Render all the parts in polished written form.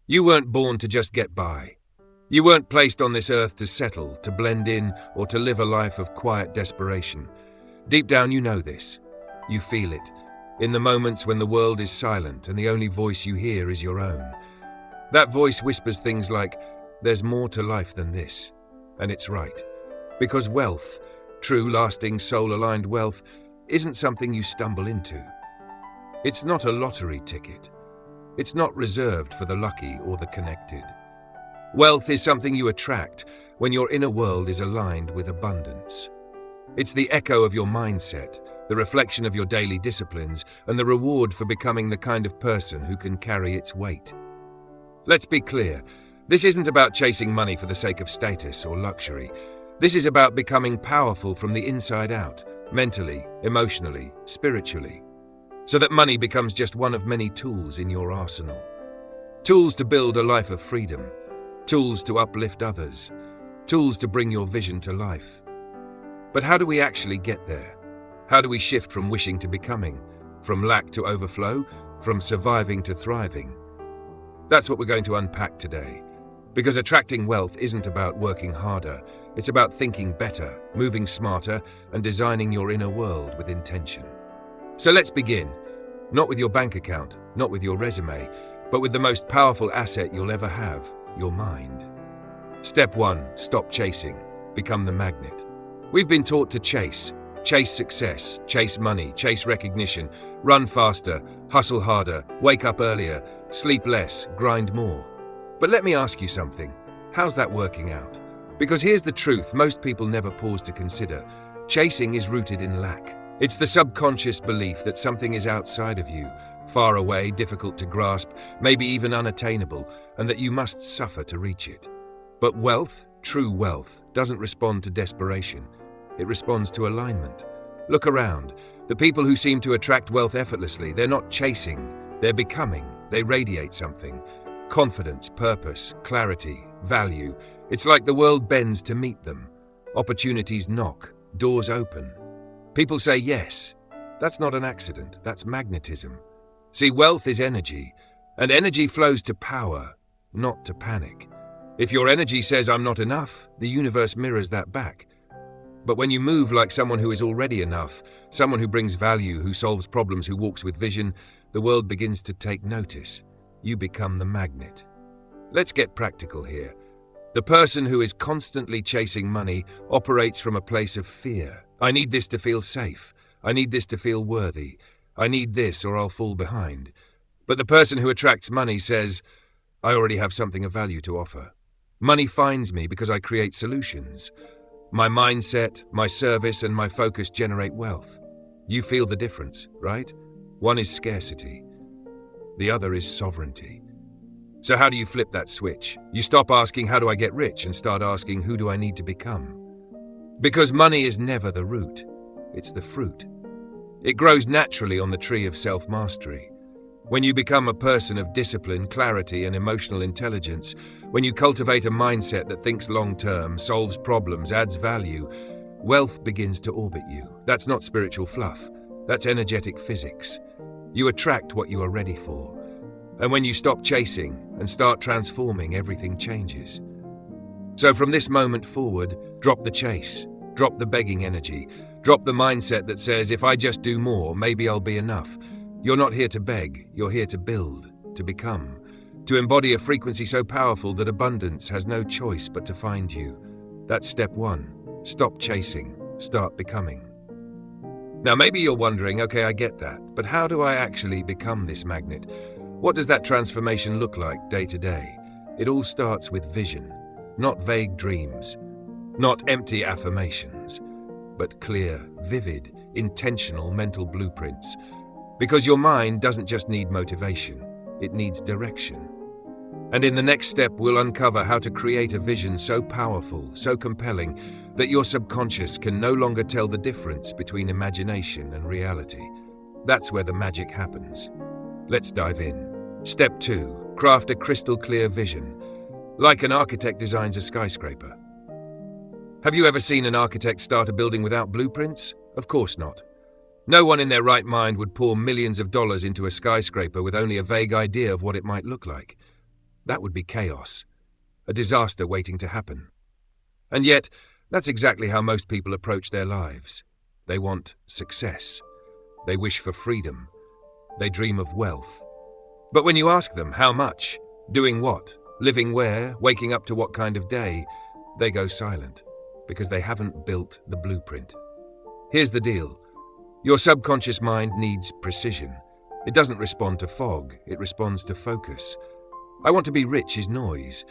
You weren't born to just get by. You weren't placed on this earth to settle, to blend in, or to live a life of quiet desperation. Deep down you know this. You feel it. In the moments when the world is silent and the only voice you hear is your own. That voice whispers things like, "There's more to life than this." And it's right. Because wealth, true, lasting, soul-aligned wealth, isn't something you stumble into. It's not a lottery ticket. It's not reserved for the lucky or the connected. Wealth is something you attract when your inner world is aligned with abundance. It's the echo of your mindset, the reflection of your daily disciplines, and the reward for becoming the kind of person who can carry its weight. Let's be clear, this isn't about chasing money for the sake of status or luxury. This is about becoming powerful from the inside out, mentally, emotionally, spiritually, so that money becomes just one of many tools in your arsenal. Tools to build a life of freedom, tools to uplift others, tools to bring your vision to life. But how do we actually get there? How do we shift from wishing to becoming, from lack to overflow, from surviving to thriving? That's what we're going to unpack today. Because attracting wealth isn't about working harder, it's about thinking better, moving smarter, and designing your inner world with intention. So let's begin. Not with your bank account, not with your resume, but with the most powerful asset you'll ever have, your mind. Step 1, stop chasing. Become the magnet. We've been taught to chase success, chase money, chase recognition, run faster, hustle harder, wake up earlier, sleep less, grind more. But let me ask you something. How's that working out? Because here's the truth most people never pause to consider. Chasing is rooted in lack. It's the subconscious belief that something is outside of you, far away, difficult to grasp, maybe even unattainable, and that you must suffer to reach it. But wealth, true wealth, doesn't respond to desperation. It responds to alignment. Look around. The people who seem to attract wealth effortlessly, they're not chasing, they're becoming. They radiate something. Confidence, purpose, clarity, value. It's like the world bends to meet them. Opportunities knock, doors open. People say yes. That's not an accident, that's magnetism. See, wealth is energy, and energy flows to power, not to panic. If your energy says I'm not enough, the universe mirrors that back. But when you move like someone who is already enough, someone who brings value, who solves problems, who walks with vision, the world begins to take notice. You become the magnet. Let's get practical here. The person who is constantly chasing money operates from a place of fear. I need this to feel safe. I need this to feel worthy. I need this or I'll fall behind. But the person who attracts money says, I already have something of value to offer. Money finds me because I create solutions. My mindset, my service, and my focus generate wealth. You feel the difference, right? One is scarcity. The other is sovereignty. So how do you flip that switch? You stop asking, how do I get rich, and start asking, who do I need to become? Because money is never the root, it's the fruit. It grows naturally on the tree of self-mastery. When you become a person of discipline, clarity, and emotional intelligence, when you cultivate a mindset that thinks long-term, solves problems, adds value, wealth begins to orbit you. That's not spiritual fluff. That's energetic physics. You attract what you are ready for. And when you stop chasing and start transforming, everything changes. So from this moment forward, drop the chase, drop the begging energy, drop the mindset that says, if I just do more, maybe I'll be enough. You're not here to beg, you're here to build, to become, to embody a frequency so powerful that abundance has no choice but to find you. That's step 1. Stop chasing, start becoming. Now maybe you're wondering, okay, I get that, but how do I actually become this magnet? What does that transformation look like day to day? It all starts with vision, not vague dreams, not empty affirmations, but clear, vivid, intentional mental blueprints. Because your mind doesn't just need motivation, it needs direction. And in the next step, we'll uncover how to create a vision so powerful, so compelling, that your subconscious can no longer tell the difference between imagination and reality. That's where the magic happens. Let's dive in. Step 2. Craft a crystal clear vision, like an architect designs a skyscraper. Have you ever seen an architect start a building without blueprints? Of course not. No one in their right mind would pour millions of dollars into a skyscraper with only a vague idea of what it might look like. That would be chaos, a disaster waiting to happen. And yet, that's exactly how most people approach their lives. They want success. They wish for freedom. They dream of wealth. But when you ask them how much, doing what, living where, waking up to what kind of day, they go silent because they haven't built the blueprint. Here's the deal. Your subconscious mind needs precision. It doesn't respond to fog, it responds to focus. I want to be rich is noise.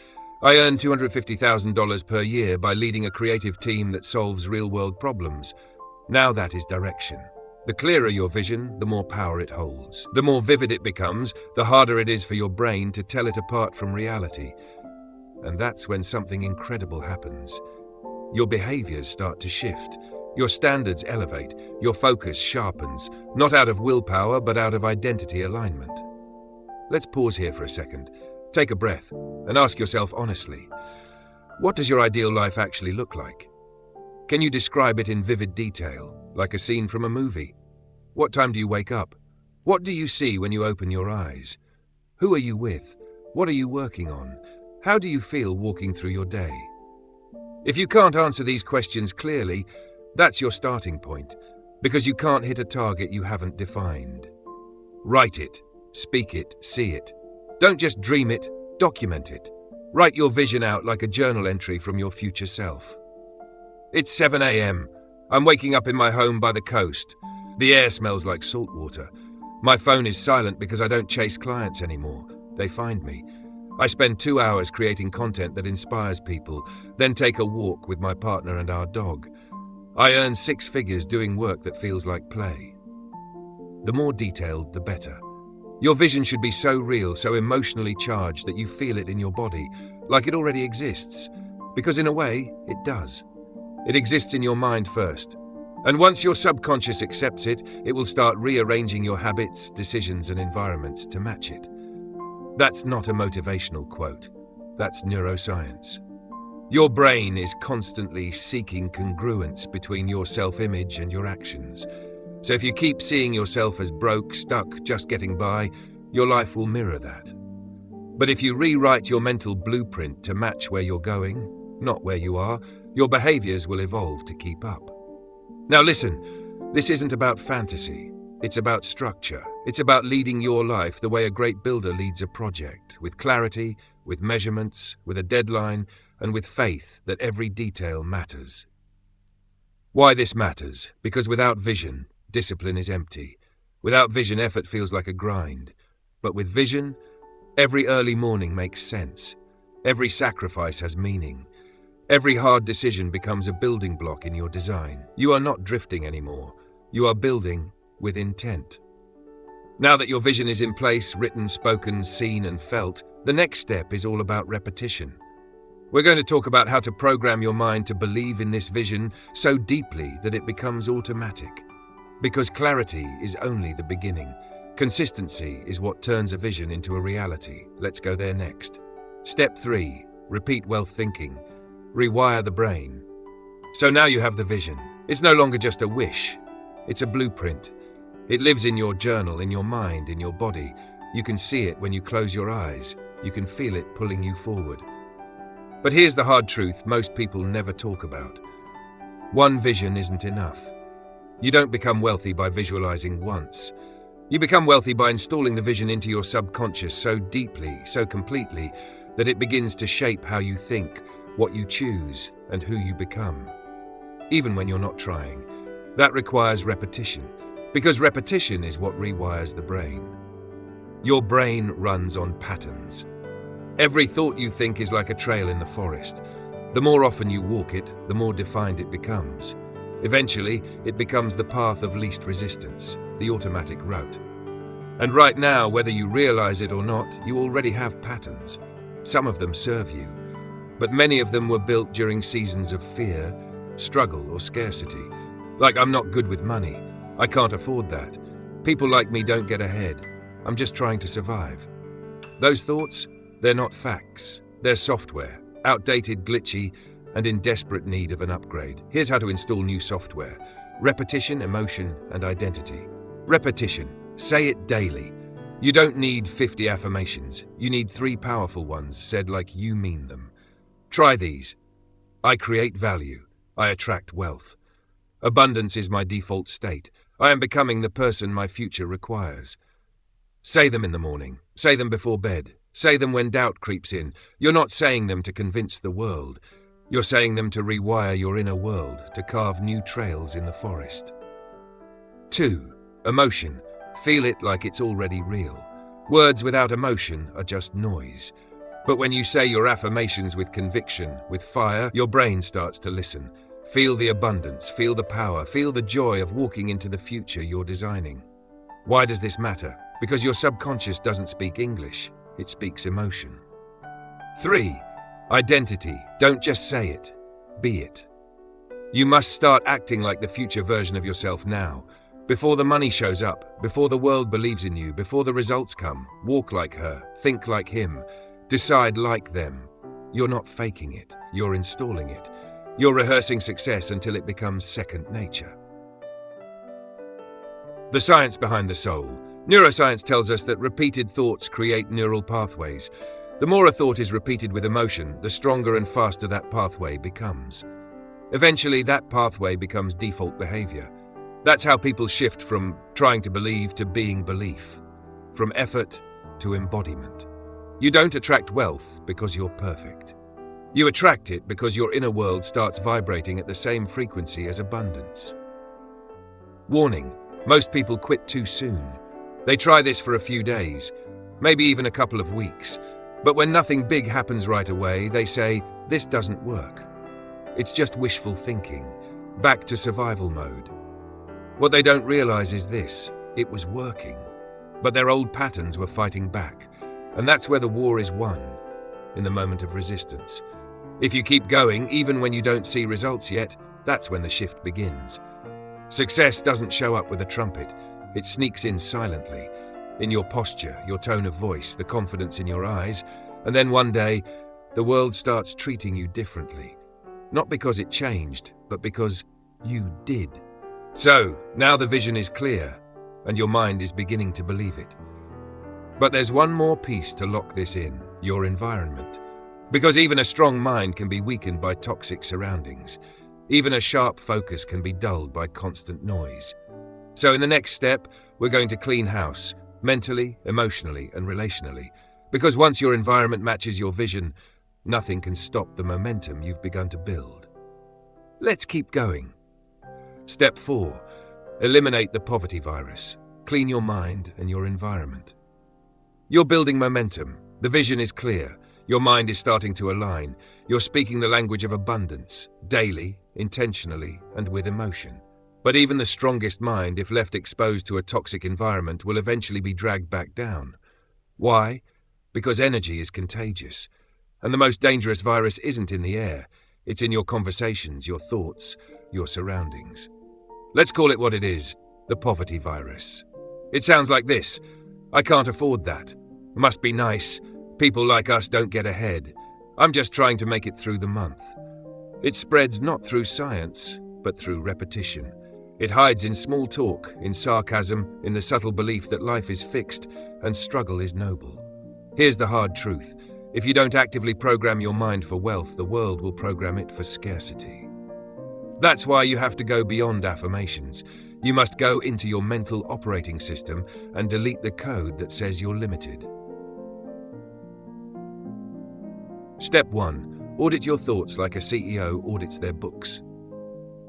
I earn $250,000 per year by leading a creative team that solves real-world problems. Now that is direction. The clearer your vision, the more power it holds. The more vivid it becomes, the harder it is for your brain to tell it apart from reality. And that's when something incredible happens. Your behaviors start to shift. Your standards elevate. Your focus sharpens, not out of willpower, but out of identity alignment. Let's pause here for a second. Take a breath and ask yourself honestly, what does your ideal life actually look like? Can you describe it in vivid detail, like a scene from a movie? What time do you wake up? What do you see when you open your eyes? Who are you with? What are you working on? How do you feel walking through your day? If you can't answer these questions clearly, that's your starting point, because you can't hit a target you haven't defined. Write it, speak it, see it. Don't just dream it, document it. Write your vision out like a journal entry from your future self. It's 7 a.m. I'm waking up in my home by the coast. The air smells like salt water. My phone is silent because I don't chase clients anymore. They find me. I spend 2 hours creating content that inspires people, then take a walk with my partner and our dog. I earn 6 figures doing work that feels like play. The more detailed, the better. Your vision should be so real, so emotionally charged that you feel it in your body, like it already exists. Because in a way, it does. It exists in your mind first. And once your subconscious accepts it, it will start rearranging your habits, decisions, and environments to match it. That's not a motivational quote. That's neuroscience. Your brain is constantly seeking congruence between your self-image and your actions. So if you keep seeing yourself as broke, stuck, just getting by, your life will mirror that. But if you rewrite your mental blueprint to match where you're going, not where you are, your behaviors will evolve to keep up. Now listen, this isn't about fantasy. It's about structure. It's about leading your life the way a great builder leads a project, with clarity, with measurements, with a deadline, and with faith that every detail matters. Why this matters? Because without vision, discipline is empty. Without vision, effort feels like a grind. But with vision, every early morning makes sense. Every sacrifice has meaning. Every hard decision becomes a building block in your design. You are not drifting anymore. You are building with intent. Now that your vision is in place, written, spoken, seen, and felt, the next step is all about repetition. We're going to talk about how to program your mind to believe in this vision so deeply that it becomes automatic. Because clarity is only the beginning. Consistency is what turns a vision into a reality. Let's go there next. Step 3. Repeat wealth thinking. Rewire the brain. So now you have the vision. It's no longer just a wish. It's a blueprint. It lives in your journal, in your mind, in your body. You can see it when you close your eyes. You can feel it pulling you forward. But here's the hard truth most people never talk about. One vision isn't enough. You don't become wealthy by visualizing once. You become wealthy by installing the vision into your subconscious so deeply, so completely, that it begins to shape how you think, what you choose, and who you become. Even when you're not trying. That requires repetition, because repetition is what rewires the brain. Your brain runs on patterns. Every thought you think is like a trail in the forest. The more often you walk it, the more defined it becomes. Eventually, it becomes the path of least resistance, the automatic route. And right now, whether you realize it or not, you already have patterns. Some of them serve you, but many of them were built during seasons of fear, struggle, or scarcity. Like, I'm not good with money. I can't afford that. People like me don't get ahead. I'm just trying to survive. Those thoughts, they're not facts. They're software, outdated, glitchy, and in desperate need of an upgrade. Here's how to install new software. Repetition, emotion, and identity. Repetition. Say it daily. You don't need 50 affirmations. You need 3 powerful ones said like you mean them. Try these. I create value. I attract wealth. Abundance is my default state. I am becoming the person my future requires. Say them in the morning. Say them before bed. Say them when doubt creeps in. You're not saying them to convince the world. You're saying them to rewire your inner world, to carve new trails in the forest. 2. Emotion. Feel it like it's already real. Words without emotion are just noise. But when you say your affirmations with conviction, with fire, your brain starts to listen. Feel the abundance, feel the power, feel the joy of walking into the future you're designing. Why does this matter? Because your subconscious doesn't speak English, it speaks emotion. 3. Identity. Don't just say it, be it. You must start acting like the future version of yourself now. Before the money shows up, before the world believes in you, before the results come, walk like her, think like him, decide like them. You're not faking it, you're installing it. You're rehearsing success until it becomes second nature. The science behind the soul. Neuroscience tells us that repeated thoughts create neural pathways. The more a thought is repeated with emotion, the stronger and faster that pathway becomes. Eventually, that pathway becomes default behavior. That's how people shift from trying to believe to being belief, from effort to embodiment. You don't attract wealth because you're perfect. You attract it because your inner world starts vibrating at the same frequency as abundance. Warning: most people quit too soon. They try this for a few days, maybe even a couple of weeks, but when nothing big happens right away, they say, "This doesn't work." It's just wishful thinking, back to survival mode. What they don't realize is this: it was working, but their old patterns were fighting back, and that's where the war is won, in the moment of resistance. If you keep going, even when you don't see results yet, that's when the shift begins. Success doesn't show up with a trumpet. It sneaks in silently, in your posture, your tone of voice, the confidence in your eyes, and then one day, the world starts treating you differently. Not because it changed, but because you did. So, now the vision is clear, and your mind is beginning to believe it. But there's one more piece to lock this in: your environment. Because even a strong mind can be weakened by toxic surroundings. Even a sharp focus can be dulled by constant noise. So in the next step, we're going to clean house, mentally, emotionally, and relationally. Because once your environment matches your vision, nothing can stop the momentum you've begun to build. Let's keep going. Step 4. Eliminate the poverty virus. Clean your mind and your environment. You're building momentum. The vision is clear. Your mind is starting to align. You're speaking the language of abundance, daily, intentionally, and with emotion. But even the strongest mind, if left exposed to a toxic environment, will eventually be dragged back down. Why? Because energy is contagious. And the most dangerous virus isn't in the air. It's in your conversations, your thoughts, your surroundings. Let's call it what it is: the poverty virus. It sounds like this: I can't afford that. Must be nice. People like us don't get ahead. I'm just trying to make it through the month. It spreads not through science, but through repetition. It hides in small talk, in sarcasm, in the subtle belief that life is fixed and struggle is noble. Here's the hard truth: if you don't actively program your mind for wealth, the world will program it for scarcity. That's why you have to go beyond affirmations. You must go into your mental operating system and delete the code that says you're limited. Step 1. Audit your thoughts like a CEO audits their books.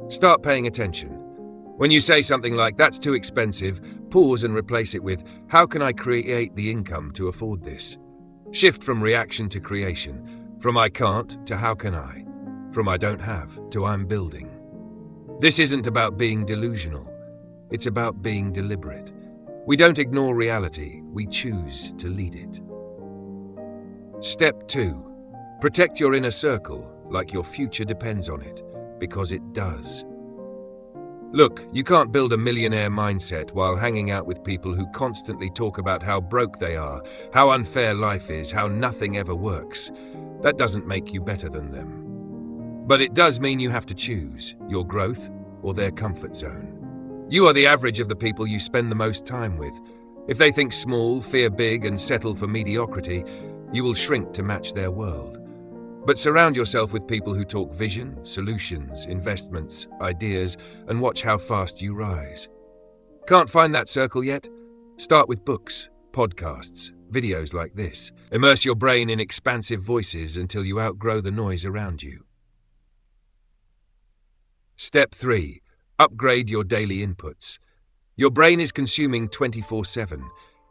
Start paying attention. When you say something like, "That's too expensive," pause and replace it with, "How can I create the income to afford this?" Shift from reaction to creation, from "I can't" to "How can I?" From "I don't have" to "I'm building." This isn't about being delusional. It's about being deliberate. We don't ignore reality, we choose to lead it. Step 2. Protect your inner circle like your future depends on it, because it does. Look, you can't build a millionaire mindset while hanging out with people who constantly talk about how broke they are, how unfair life is, how nothing ever works. That doesn't make you better than them. But it does mean you have to choose your growth or their comfort zone. You are the average of the people you spend the most time with. If they think small, fear big, and settle for mediocrity, you will shrink to match their world. But surround yourself with people who talk vision, solutions, investments, ideas, and watch how fast you rise. Can't find that circle yet? Start with books, podcasts, videos like this. Immerse your brain in expansive voices until you outgrow the noise around you. Step 3. Upgrade your daily inputs. Your brain is consuming 24/7.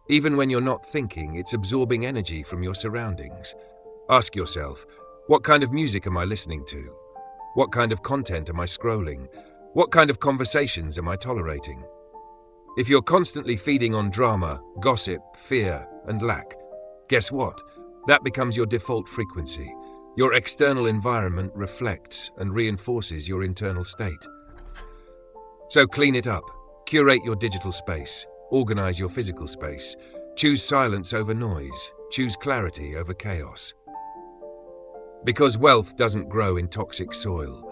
Even when you're not thinking, it's absorbing energy from your surroundings. Ask yourself, what kind of music am I listening to? What kind of content am I scrolling? What kind of conversations am I tolerating? If you're constantly feeding on drama, gossip, fear, and lack, guess what? That becomes your default frequency. Your external environment reflects and reinforces your internal state. So clean it up. Curate your digital space. Organize your physical space. Choose silence over noise. Choose clarity over chaos. Because wealth doesn't grow in toxic soil.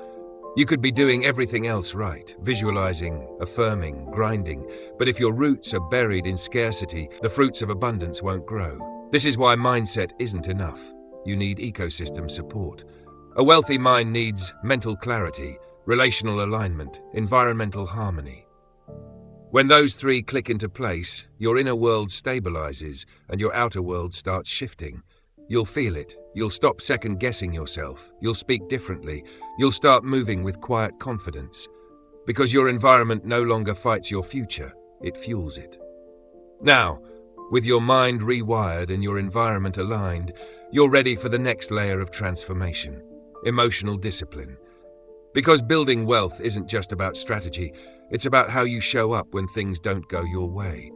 You could be doing everything else right, visualizing, affirming, grinding, but if your roots are buried in scarcity, the fruits of abundance won't grow. This is why mindset isn't enough. You need ecosystem support. A wealthy mind needs mental clarity, relational alignment, environmental harmony. When those three click into place, your inner world stabilizes and your outer world starts shifting. You'll feel it. You'll stop second-guessing yourself. You'll speak differently. You'll start moving with quiet confidence. Because your environment no longer fights your future, it fuels it. Now, with your mind rewired and your environment aligned, you're ready for the next layer of transformation: emotional discipline. Because building wealth isn't just about strategy, it's about how you show up when things don't go your way.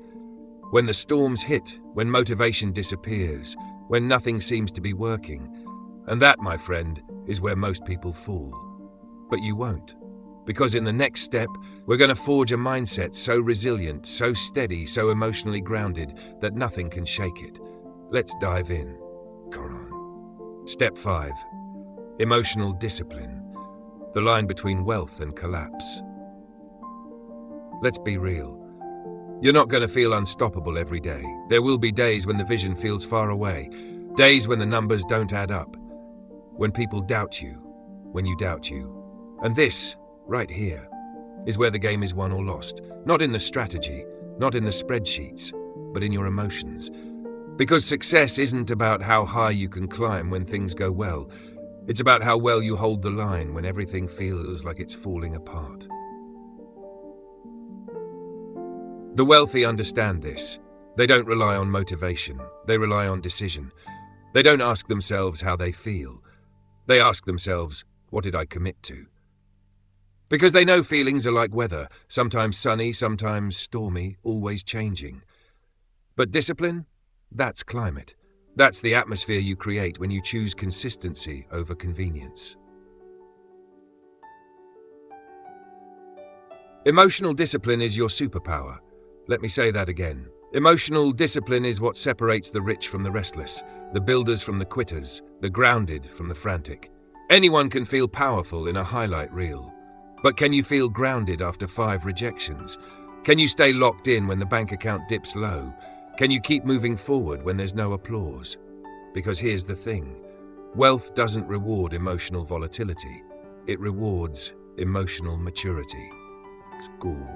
When the storms hit, when motivation disappears, when nothing seems to be working. And that, my friend, is where most people fall. But you won't. Because in the next step, we're going to forge a mindset so resilient, so steady, so emotionally grounded that nothing can shake it. Let's dive in. Come on. Step 5. Emotional discipline. The line between wealth and collapse. Let's be real. You're not going to feel unstoppable every day. There will be days when the vision feels far away, days when the numbers don't add up, when people doubt you, when you doubt you. And this, right here, is where the game is won or lost. Not in the strategy, not in the spreadsheets, but in your emotions. Because success isn't about how high you can climb when things go well. It's about how well you hold the line when everything feels like it's falling apart. The wealthy understand this. They don't rely on motivation. They rely on decision. They don't ask themselves how they feel. They ask themselves, what did I commit to? Because they know feelings are like weather, sometimes sunny, sometimes stormy, always changing. But discipline? That's climate. That's the atmosphere you create when you choose consistency over convenience. Emotional discipline is your superpower. Let me say that again. Emotional discipline is what separates the rich from the restless, the builders from the quitters, the grounded from the frantic. Anyone can feel powerful in a highlight reel. But can you feel grounded after 5 rejections? Can you stay locked in when the bank account dips low? Can you keep moving forward when there's no applause? Because here's the thing. Wealth doesn't reward emotional volatility. It rewards emotional maturity. School.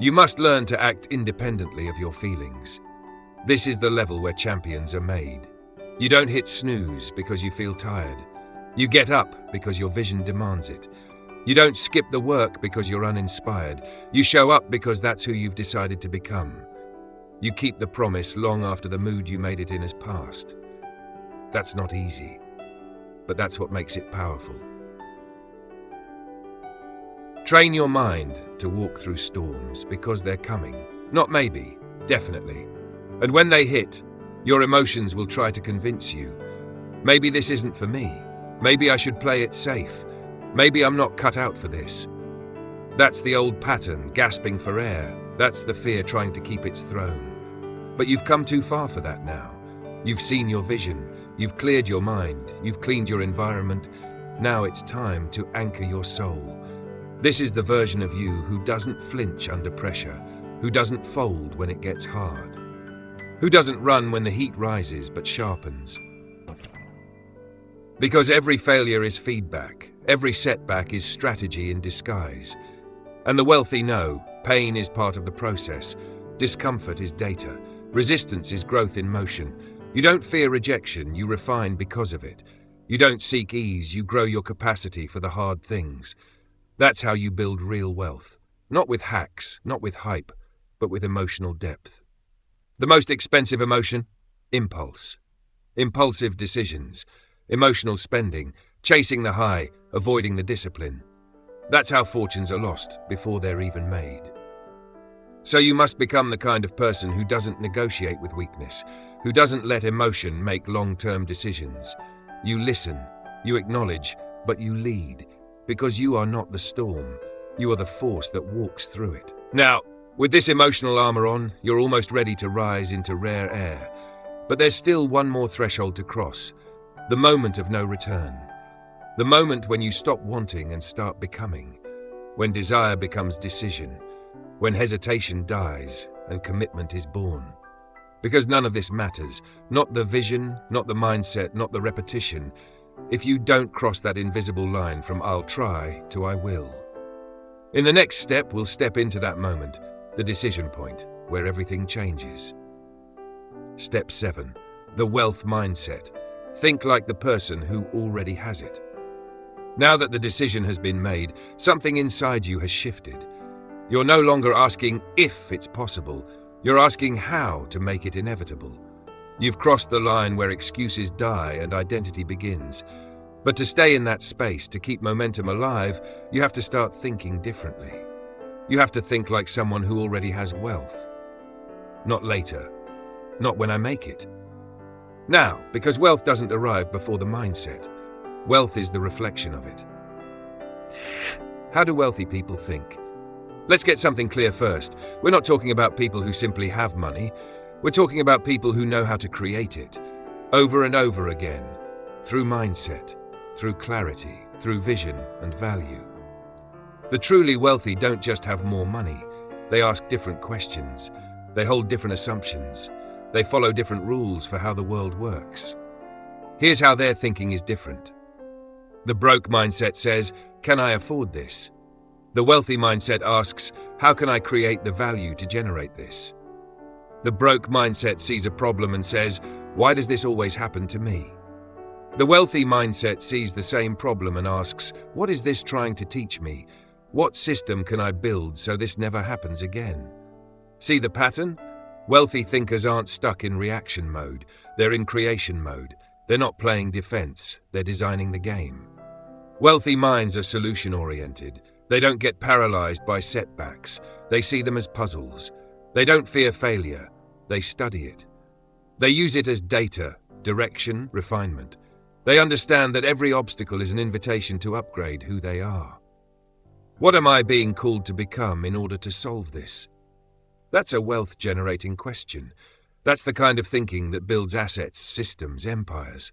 You must learn to act independently of your feelings. This is the level where champions are made. You don't hit snooze because you feel tired. You get up because your vision demands it. You don't skip the work because you're uninspired. You show up because that's who you've decided to become. You keep the promise long after the mood you made it in has passed. That's not easy, but that's what makes it powerful. Train your mind to walk through storms because they're coming. Not maybe, definitely. And when they hit, your emotions will try to convince you. Maybe this isn't for me. Maybe I should play it safe. Maybe I'm not cut out for this. That's the old pattern, gasping for air. That's the fear trying to keep its throne. But you've come too far for that now. You've seen your vision. You've cleared your mind. You've cleaned your environment. Now it's time to anchor your soul. This is the version of you who doesn't flinch under pressure, who doesn't fold when it gets hard, who doesn't run when the heat rises but sharpens. Because every failure is feedback, every setback is strategy in disguise. And the wealthy know pain is part of the process, discomfort is data, resistance is growth in motion. You don't fear rejection, you refine because of it. You don't seek ease, you grow your capacity for the hard things. That's how you build real wealth. Not with hacks, not with hype, but with emotional depth. The most expensive emotion? Impulse. Impulsive decisions. Emotional spending. Chasing the high, avoiding the discipline. That's how fortunes are lost before they're even made. So you must become the kind of person who doesn't negotiate with weakness, who doesn't let emotion make long-term decisions. You listen, you acknowledge, but you lead, because you are not the storm. You are the force that walks through it. Now, with this emotional armor on, you're almost ready to rise into rare air. But there's still one more threshold to cross. The moment of no return. The moment when you stop wanting and start becoming. When desire becomes decision. When hesitation dies and commitment is born. Because none of this matters. Not the vision, not the mindset, not the repetition. If you don't cross that invisible line from I'll try to I will. In the next step, we'll step into that moment, the decision point, where everything changes. Step 7. The wealth mindset. Think like the person who already has it. Now that the decision has been made, something inside you has shifted. You're no longer asking if it's possible, you're asking how to make it inevitable. You've crossed the line where excuses die and identity begins. But to stay in that space, to keep momentum alive, you have to start thinking differently. You have to think like someone who already has wealth. Not later. Not when I make it. Now, because wealth doesn't arrive before the mindset. Wealth is the reflection of it. How do wealthy people think? Let's get something clear first. We're not talking about people who simply have money. We're talking about people who know how to create it. Over and over again. Through mindset. Through clarity, through vision and value. The truly wealthy don't just have more money. They ask different questions. They hold different assumptions. They follow different rules for how the world works. Here's how their thinking is different. The broke mindset says, can I afford this? The wealthy mindset asks, how can I create the value to generate this? The broke mindset sees a problem and says, why does this always happen to me? The wealthy mindset sees the same problem and asks, what is this trying to teach me? What system can I build so this never happens again? See the pattern? Wealthy thinkers aren't stuck in reaction mode. They're in creation mode. They're not playing defense. They're designing the game. Wealthy minds are solution-oriented. They don't get paralyzed by setbacks. They see them as puzzles. They don't fear failure. They study it. They use it as data, direction, refinement. They understand that every obstacle is an invitation to upgrade who they are. What am I being called to become in order to solve this? That's a wealth-generating question. That's the kind of thinking that builds assets, systems, empires.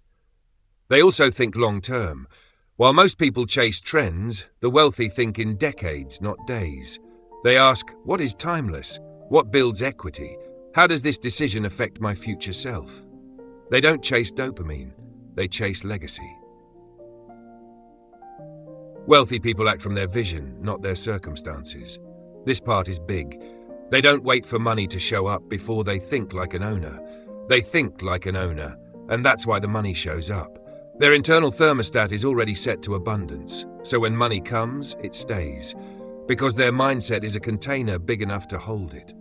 They also think long-term. While most people chase trends, the wealthy think in decades, not days. They ask, what is timeless? What builds equity? How does this decision affect my future self? They don't chase dopamine. They chase legacy. Wealthy people act from their vision, not their circumstances. This part is big. They don't wait for money to show up before they think like an owner. They think like an owner, and that's why the money shows up. Their internal thermostat is already set to abundance, so when money comes, it stays, because their mindset is a container big enough to hold it.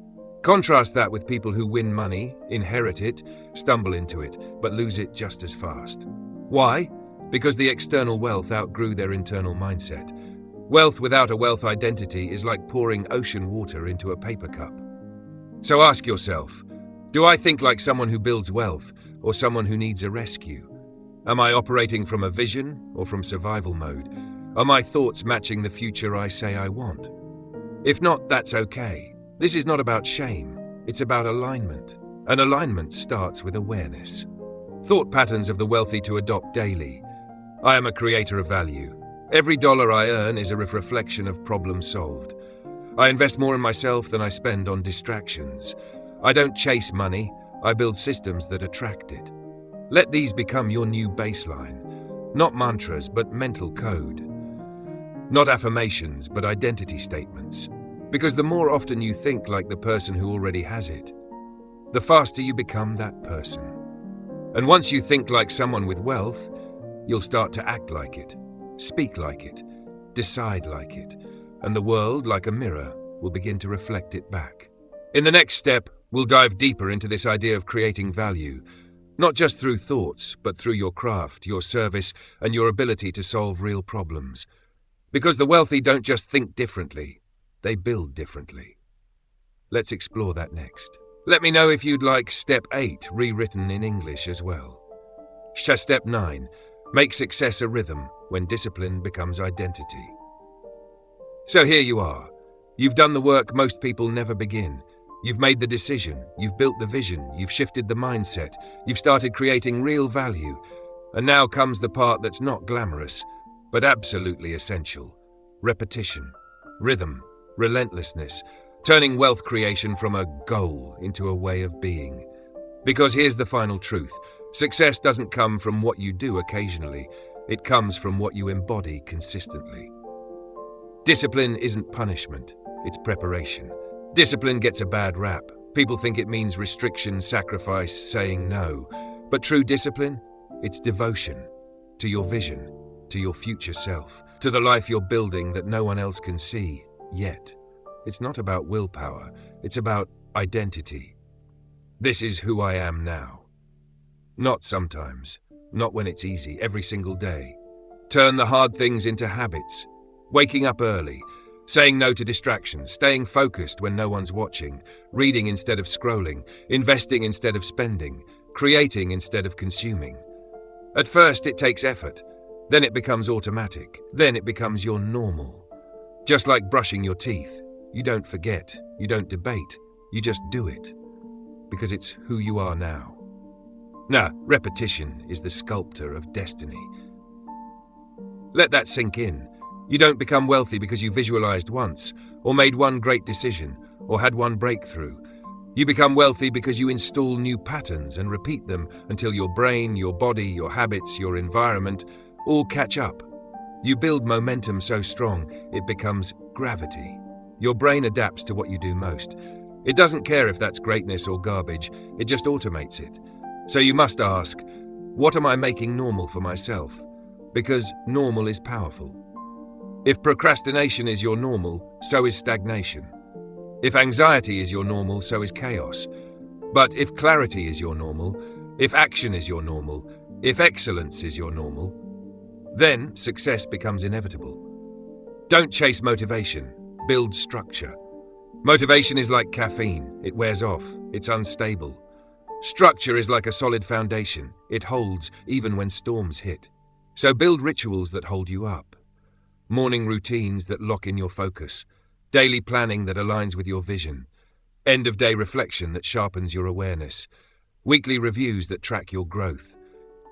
Contrast that with people who win money, inherit it, stumble into it, but lose it just as fast. Why? Because the external wealth outgrew their internal mindset. Wealth without a wealth identity is like pouring ocean water into a paper cup. So ask yourself, do I think like someone who builds wealth or someone who needs a rescue? Am I operating from a vision or from survival mode? Are my thoughts matching the future I say I want? If not, that's okay. This is not about shame, it's about alignment. And alignment starts with awareness. Thought patterns of the wealthy to adopt daily. I am a creator of value. Every dollar I earn is a reflection of problem solved. I invest more in myself than I spend on distractions. I don't chase money, I build systems that attract it. Let these become your new baseline. Not mantras, but mental code. Not affirmations, but identity statements. Because the more often you think like the person who already has it, the faster you become that person. And once you think like someone with wealth, you'll start to act like it, speak like it, decide like it, and the world, like a mirror, will begin to reflect it back. In the next step, we'll dive deeper into this idea of creating value, not just through thoughts, but through your craft, your service, and your ability to solve real problems. Because the wealthy don't just think differently, they build differently. Let's explore that next. Let me know if you'd like Step 8 rewritten in English as well. Step 9. Make success a rhythm when discipline becomes identity. So here you are. You've done the work most people never begin. You've made the decision, you've built the vision, you've shifted the mindset, you've started creating real value. And now comes the part that's not glamorous, but absolutely essential. Repetition, rhythm, relentlessness, turning wealth creation from a goal into a way of being. Because here's the final truth. Success doesn't come from what you do occasionally. It comes from what you embody consistently. Discipline isn't punishment, it's preparation. Discipline gets a bad rap. People think it means restriction, sacrifice, saying no. But true discipline, it's devotion to your vision, to your future self, to the life you're building that no one else can see yet. It's not about willpower, it's about identity. This is who I am now. Not sometimes, not when it's easy, every single day. Turn the hard things into habits. Waking up early, saying no to distractions, staying focused when no one's watching, reading instead of scrolling, investing instead of spending, creating instead of consuming. At first it takes effort, then it becomes automatic, then it becomes your normal. Just like brushing your teeth, you don't forget, you don't debate, you just do it. Because it's who you are now. Now, repetition is the sculptor of destiny. Let that sink in. You don't become wealthy because you visualized once, or made one great decision, or had one breakthrough. You become wealthy because you install new patterns and repeat them until your brain, your body, your habits, your environment all catch up. You build momentum so strong, it becomes gravity. Your brain adapts to what you do most. It doesn't care if that's greatness or garbage, it just automates it. So you must ask, what am I making normal for myself? Because normal is powerful. If procrastination is your normal, so is stagnation. If anxiety is your normal, so is chaos. But if clarity is your normal, if action is your normal, if excellence is your normal, then success becomes inevitable. Don't chase motivation, build structure. Motivation is like caffeine, it wears off, it's unstable. Structure is like a solid foundation, it holds even when storms hit. So build rituals that hold you up. Morning routines that lock in your focus, daily planning that aligns with your vision, end-of-day reflection that sharpens your awareness, weekly reviews that track your growth.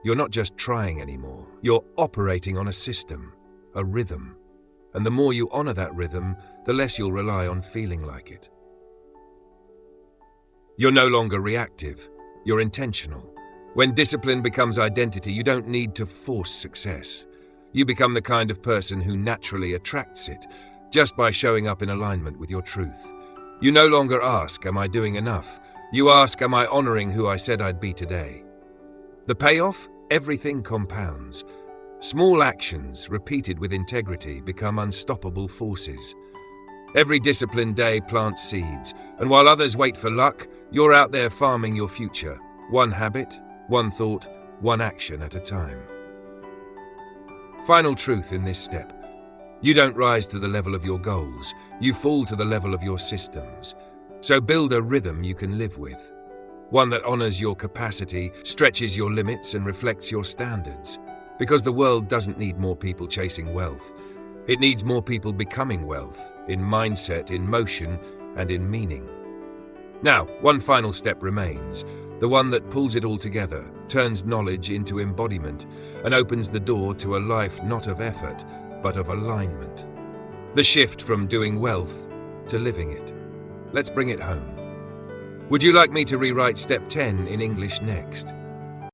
You're not just trying anymore, you're operating on a system, a rhythm. And the more you honor that rhythm, the less you'll rely on feeling like it. You're no longer reactive, you're intentional. When discipline becomes identity, you don't need to force success. You become the kind of person who naturally attracts it, just by showing up in alignment with your truth. You no longer ask, am I doing enough? You ask, am I honoring who I said I'd be today? The payoff? Everything compounds. Small actions, repeated with integrity, become unstoppable forces. Every disciplined day plants seeds, and while others wait for luck, you're out there farming your future. One habit, one thought, one action at a time. Final truth in this step. You don't rise to the level of your goals, you fall to the level of your systems. So build a rhythm you can live with. One that honors your capacity, stretches your limits, and reflects your standards. Because the world doesn't need more people chasing wealth. It needs more people becoming wealth, in mindset, in motion, and in meaning. Now, one final step remains. The one that pulls it all together, turns knowledge into embodiment, and opens the door to a life not of effort, but of alignment. The shift from doing wealth to living it. Let's bring it home. Would you like me to rewrite step 10 in English next?